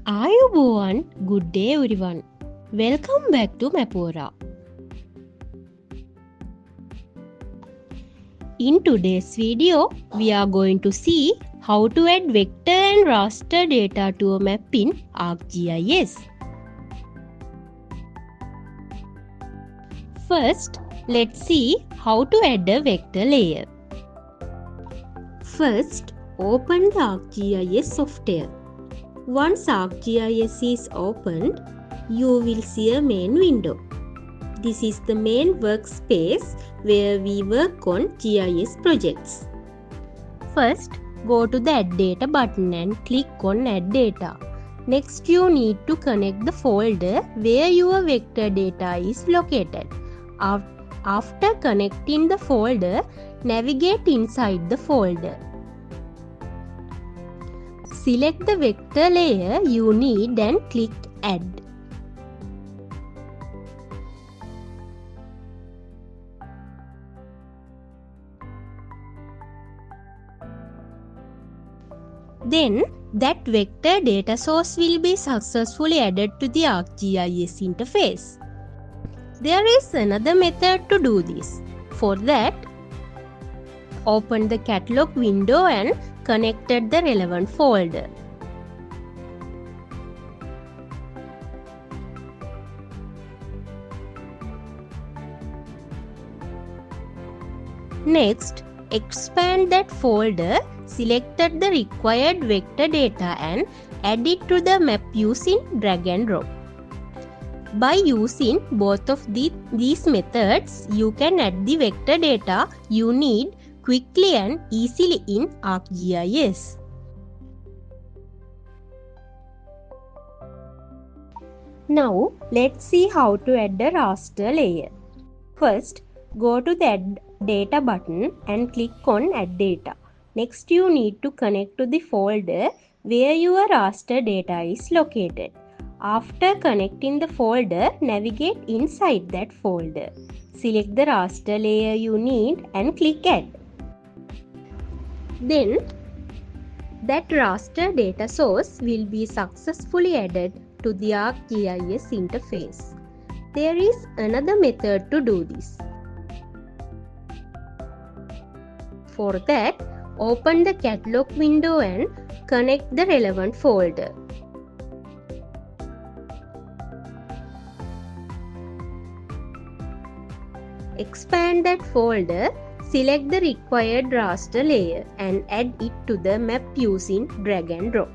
Ayubowan, good day everyone. Welcome back to Mapora. In today's video, we are going to see how to add vector and raster data to a map in ArcGIS. First, let's see how to add a vector layer. First, open the ArcGIS software. Once ArcGIS is opened, you will see a main window. This is the main workspace where we work on GIS projects. First, go to the Add Data button and click on Add Data. Next, you need to connect the folder where your vector data is located. After connecting the folder, navigate inside the folder. Select the vector layer you need and click Add. Then, that vector data source will be successfully added to the ArcGIS interface. There is another method to do this. For that, open the catalog window and connect the relevant folder. Next, expand that folder, select the required vector data and add it to the map using drag and drop. By using both of these methods, you can add the vector data you need quickly and easily in ArcGIS. Now, let's see how to add a raster layer. First, go to the Add Data button and click on Add Data. Next, you need to connect to the folder where your raster data is located. After connecting the folder, navigate inside that folder. Select the raster layer you need and click Add. Then, that raster data source will be successfully added to the ArcGIS interface. There is another method to do this. For that, open the catalog window and connect the relevant folder. Expand that folder, select the required raster layer and add it to the map using drag and drop.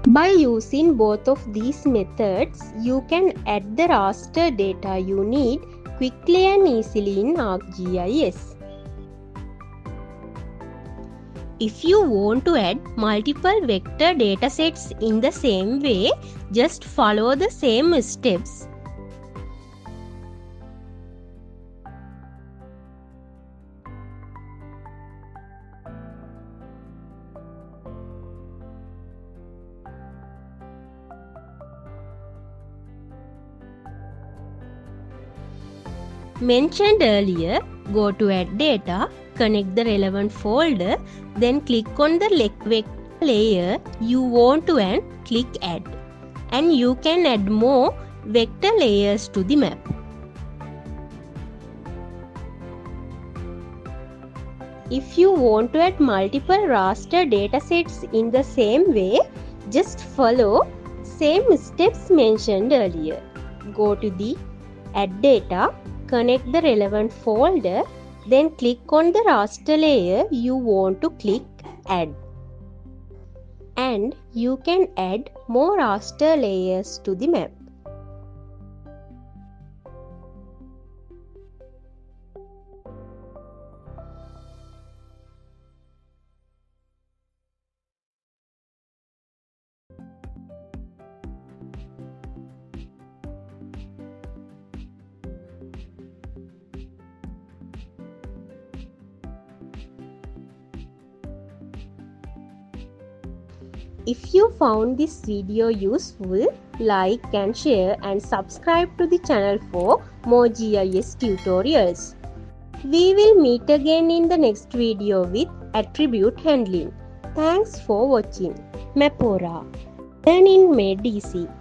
By using both of these methods, you can add the raster data you need quickly and easily in ArcGIS. If you want to add multiple vector datasets in the same way, just follow the same steps. Mentioned earlier, go to Add Data, connect the relevant folder, then click on the vector layer you want to and click Add. And you can add more vector layers to the map. If you want to add multiple raster datasets in the same way, just follow same steps mentioned earlier. Go to the Add Data, connect the relevant folder, then click on the raster layer you want to click Add. And you can add more raster layers to the map. If you found this video useful, like and share and subscribe to the channel for more GIS tutorials. We will meet again in the next video with attribute handling. Thanks for watching. Mapora. Turn in Made Easy.